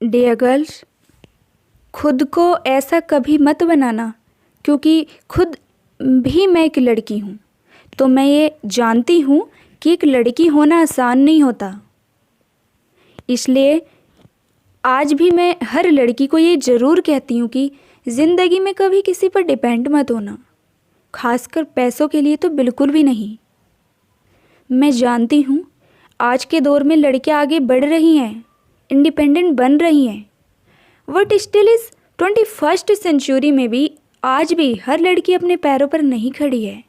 Dear girls, खुद को ऐसा कभी मत बनाना, क्योंकि खुद भी मैं एक लड़की हूँ। तो मैं ये जानती हूँ कि एक लड़की होना आसान नहीं होता। इसलिए आज भी मैं हर लड़की को ये ज़रूर कहती हूँ कि ज़िंदगी में कभी किसी पर डिपेंड मत होना, खासकर पैसों के लिए तो बिल्कुल भी नहीं। मैं जानती हूँ आज के दौर में लड़कियाँ आगे बढ़ रही हैं, इंडिपेंडेंट बन रही हैं। बट स्टिल इस 21st सेंचुरी में भी आज भी हर लड़की अपने पैरों पर नहीं खड़ी है।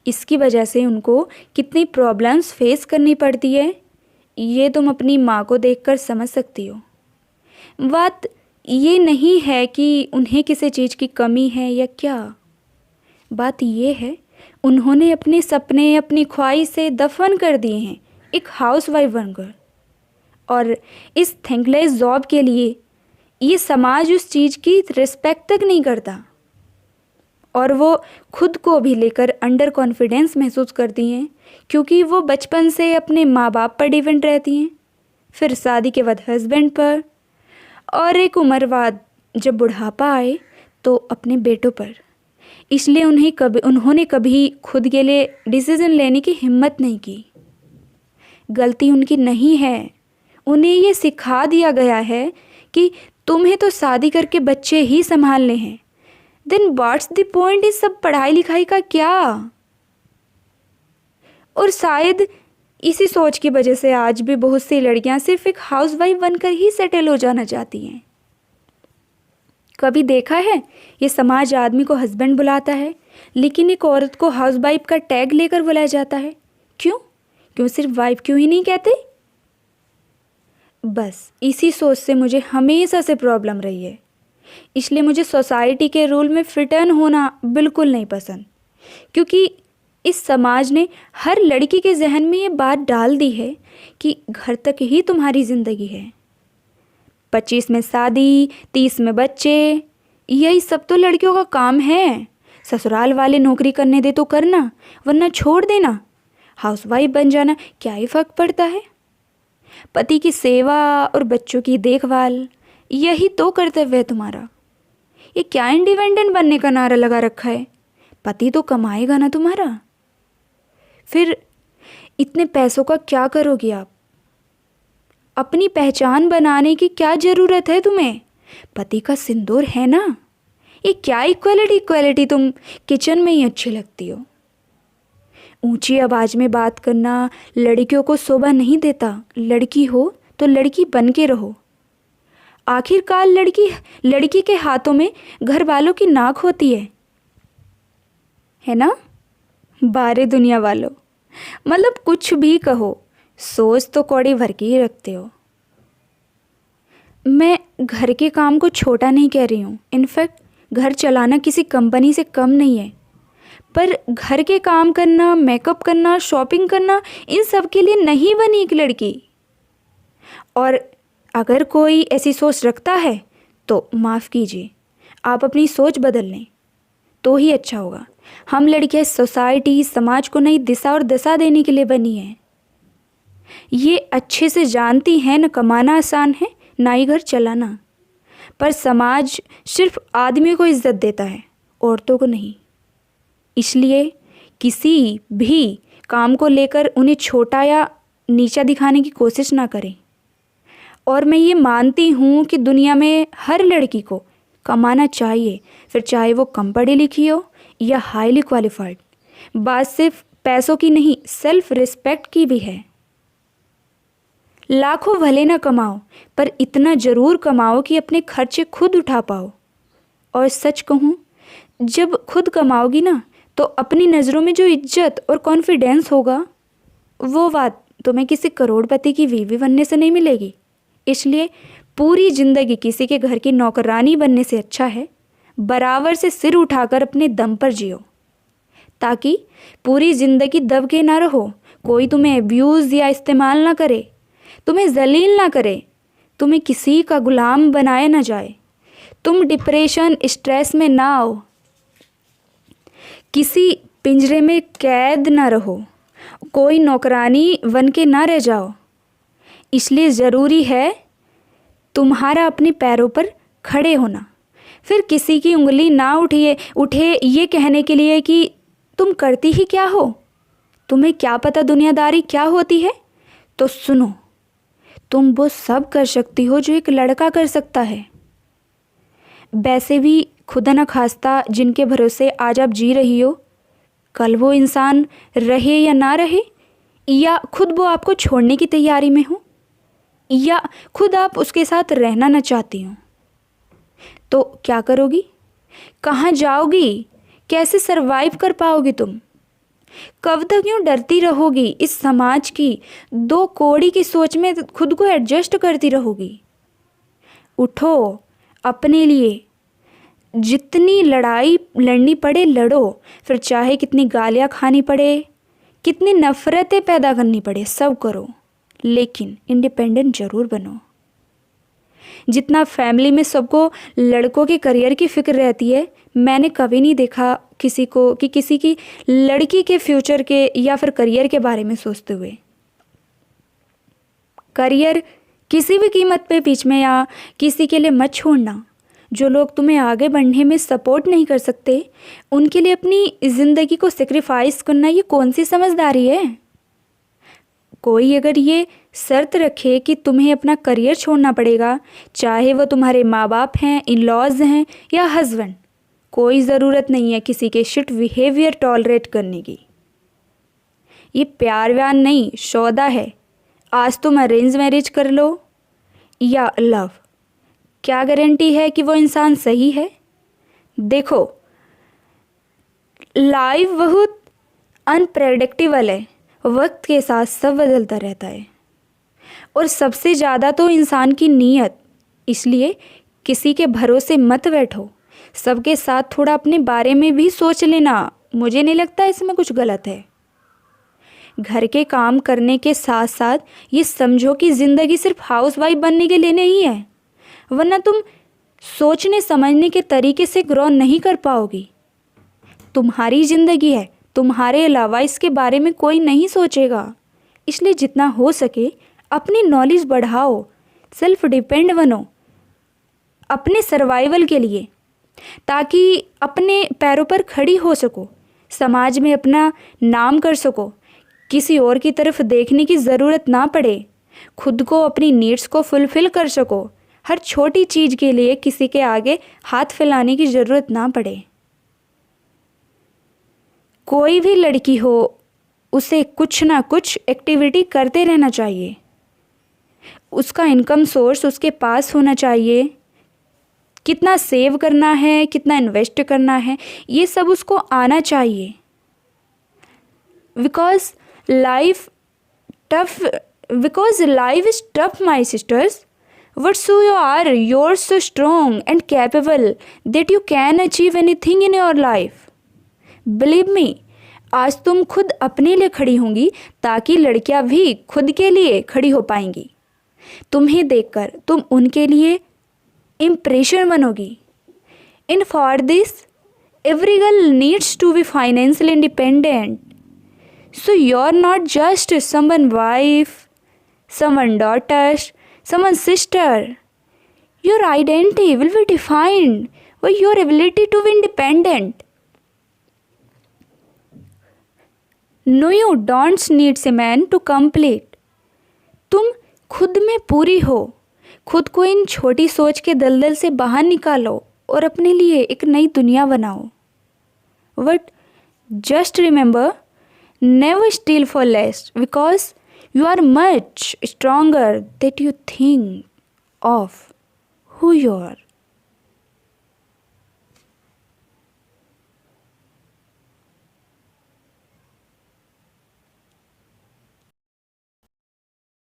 इसकी वजह से उनको कितनी प्रॉब्लम्स फेस करनी पड़ती है, ये तुम अपनी माँ को देखकर समझ सकती हो। बात ये नहीं है कि उन्हें किसी चीज़ की कमी है या क्या, बात ये है उन्होंने अपने सपने अपनी ख्वाहिश से दफन कर दिए हैं एक हाउसवाइफ बनकर। और इस थैंकलेस जॉब के लिए ये समाज उस चीज़ की रिस्पेक्ट तक नहीं करता, और वो खुद को भी लेकर अंडर कॉन्फिडेंस महसूस करती हैं, क्योंकि वो बचपन से अपने माँ बाप पर डिपेंड रहती हैं, फिर शादी के बाद हस्बैंड पर, और एक उम्र बाद जब बुढ़ापा आए तो अपने बेटों पर। इसलिए उन्होंने कभी खुद के लिए डिसीज़न लेने की हिम्मत नहीं की। गलती उनकी नहीं है, उन्हें ये सिखा दिया गया है कि तुम्हें तो शादी करके बच्चे ही संभालने हैं। देन व्हाट्स द पॉइंट इस सब पढ़ाई लिखाई का क्या। और शायद इसी सोच की वजह से आज भी बहुत सी लड़कियां सिर्फ एक हाउसवाइफ बनकर ही सेटल हो जाना चाहती हैं। कभी देखा है ये समाज आदमी को हस्बैंड बुलाता है, लेकिन एक औरत को हाउसवाइफ का टैग लेकर बुलाया जाता है। क्यों सिर्फ वाइफ क्यों ही नहीं कहते? बस इसी सोच से मुझे हमेशा से प्रॉब्लम रही है। इसलिए मुझे सोसाइटी के रूल में फिट इन होना बिल्कुल नहीं पसंद, क्योंकि इस समाज ने हर लड़की के जहन में ये बात डाल दी है कि घर तक ही तुम्हारी ज़िंदगी है। 25 में शादी, 30 में बच्चे, यही सब तो लड़कियों का काम है। ससुराल वाले नौकरी करने दे तो करना, वरना छोड़ देना। हाउसवाइफ बन जाना, क्या ही फ़र्क पड़ता है। पति की सेवा और बच्चों की देखभाल, यही तो कर्तव्य है तुम्हारा। ये क्या इंडिपेंडेंट बनने का नारा लगा रखा है? पति तो कमाएगा ना तुम्हारा। फिर इतने पैसों का क्या करोगी आप? अपनी पहचान बनाने की क्या ज़रूरत है तुम्हें? पति का सिंदूर है ना। ये क्या इक्वालिटी, तुम किचन में ही अच्छी लगती हो। ऊंची आवाज़ में बात करना लड़कियों को शोभा नहीं देता। लड़की हो तो लड़की बन के रहो। आखिरकार लड़की के हाथों में घर वालों की नाक होती है ना। बारे दुनिया वालों, मतलब कुछ भी कहो, सोच तो कौड़ी भर के ही रखते हो। मैं घर के काम को छोटा नहीं कह रही हूँ। इनफैक्ट घर चलाना किसी कंपनी से कम नहीं है, पर घर के काम करना, मेकअप करना, शॉपिंग करना, इन सब के लिए नहीं बनी एक लड़की। और अगर कोई ऐसी सोच रखता है तो माफ़ कीजिए, आप अपनी सोच बदल लें तो ही अच्छा होगा। हम लड़कियां सोसाइटी, समाज को नई दिशा और दशा देने के लिए बनी हैं। ये अच्छे से जानती हैं न कमाना आसान है, ना ही घर चलाना। पर समाज सिर्फ आदमी को इज्जत देता है, औरतों को नहीं। इसलिए किसी भी काम को लेकर उन्हें छोटा या नीचा दिखाने की कोशिश ना करें। और मैं ये मानती हूँ कि दुनिया में हर लड़की को कमाना चाहिए, फिर चाहे वो कम पढ़ी लिखी हो या हाईली क्वालिफाइड। बात सिर्फ पैसों की नहीं, सेल्फ रिस्पेक्ट की भी है। लाखों भले ना कमाओ, पर इतना ज़रूर कमाओ कि अपने खर्चे खुद उठा पाओ। और सच कहूँ, जब खुद कमाओगी ना, तो अपनी नज़रों में जो इज्जत और कॉन्फिडेंस होगा, वो बात तुम्हें किसी करोड़पति की बीवी बनने से नहीं मिलेगी। इसलिए पूरी ज़िंदगी किसी के घर की नौकरानी बनने से अच्छा है बराबर से सिर उठाकर अपने दम पर जियो, ताकि पूरी ज़िंदगी दब के ना रहो। कोई तुम्हें अब्यूज़ या इस्तेमाल ना करे, तुम्हें जलील ना करे, तुम्हें किसी का गुलाम बनाया ना जाए, तुम डिप्रेशन, स्ट्रेस में ना आओ, किसी पिंजरे में कैद ना रहो, कोई नौकरानी बन के ना रह जाओ। इसलिए ज़रूरी है तुम्हारा अपने पैरों पर खड़े होना, फिर किसी की उंगली ना उठे ये कहने के लिए कि तुम करती ही क्या हो, तुम्हें क्या पता दुनियादारी क्या होती है। तो सुनो, तुम वो सब कर सकती हो जो एक लड़का कर सकता है। वैसे भी खुदा न खास्ता जिनके भरोसे आज आप जी रही हो, कल वो इंसान रहे या ना रहे, या खुद वो आपको छोड़ने की तैयारी में हो, या खुद आप उसके साथ रहना न चाहती हो, तो क्या करोगी? कहाँ जाओगी? कैसे सरवाइव कर पाओगी तुम? कब तक यूँ डरती रहोगी इस समाज की दो कौड़ी की सोच में खुद को एडजस्ट करती रहोगी? उठो, अपने लिए जितनी लड़ाई लड़नी पड़े लड़ो, फिर चाहे कितनी गालियाँ खानी पड़े, कितनी नफ़रतें पैदा करनी पड़े, सब करो, लेकिन इंडिपेंडेंट ज़रूर बनो। जितना फैमिली में सबको लड़कों के करियर की फ़िक्र रहती है, मैंने कभी नहीं देखा किसी को कि किसी की लड़की के फ्यूचर के या फिर करियर के बारे में सोचते हुए। करियर किसी भी कीमत पे बीच में या किसी के लिए मत छोड़ना। जो लोग तुम्हें आगे बढ़ने में सपोर्ट नहीं कर सकते, उनके लिए अपनी ज़िंदगी को सेक्रीफाइस करना ये कौन सी समझदारी है? कोई अगर ये शर्त रखे कि तुम्हें अपना करियर छोड़ना पड़ेगा, चाहे वो तुम्हारे माँ बाप हैं, इन लॉज हैं या हस्बैंड, कोई ज़रूरत नहीं है किसी के शिट बिहेवियर टॉलरेट करने की। ये प्यार व्यार नहीं, सौदा है। आज तुम अरेंज मैरिज कर लो या लव, क्या गारंटी है कि वो इंसान सही है? देखो, लाइफ बहुत अनप्रेडिक्टेबल है, वक्त के साथ सब बदलता रहता है, और सबसे ज़्यादा तो इंसान की नीयत। इसलिए किसी के भरोसे मत बैठो, सबके साथ थोड़ा अपने बारे में भी सोच लेना। मुझे नहीं लगता इसमें कुछ गलत है। घर के काम करने के साथ साथ ये समझो कि ज़िंदगी सिर्फ हाउसवाइफ बनने के लिए नहीं है, वरना तुम सोचने समझने के तरीके से ग्रो नहीं कर पाओगी। तुम्हारी ज़िंदगी है, तुम्हारे अलावा इसके बारे में कोई नहीं सोचेगा। इसलिए जितना हो सके अपनी नॉलेज बढ़ाओ, सेल्फ डिपेंड बनो अपने सर्वाइवल के लिए, ताकि अपने पैरों पर खड़ी हो सको, समाज में अपना नाम कर सको, किसी और की तरफ देखने की ज़रूरत ना पड़े, खुद को अपनी नीड्स को फुलफ़िल कर सको, हर छोटी चीज़ के लिए किसी के आगे हाथ फैलाने की ज़रूरत ना पड़े। कोई भी लड़की हो, उसे कुछ ना कुछ एक्टिविटी करते रहना चाहिए। उसका इनकम सोर्स उसके पास होना चाहिए। कितना सेव करना है, कितना इन्वेस्ट करना है, ये सब उसको आना चाहिए। Because life is tough my sisters, but so you are, you're so strong and capable that you can achieve anything in your life. Believe me, आज तुम खुद अपने लिए खड़ी होंगी ताकि लड़कियां भी खुद के लिए खड़ी हो पाएंगी। तुम्हें देखकर तुम उनके लिए इम्प्रेशन बनोगी। In for this every girl needs to be financially independent, so you are not just someone wife, someone daughter, someone sister. Your identity will be defined by your ability to be independent. No, you don't need a man to complete. तुम खुद में पूरी हो। खुद को इन छोटी सोच के दलदल से बाहर निकालो और अपने लिए एक नई दुनिया बनाओ। But just remember, never steal for less, because you are much stronger than you think of who you are.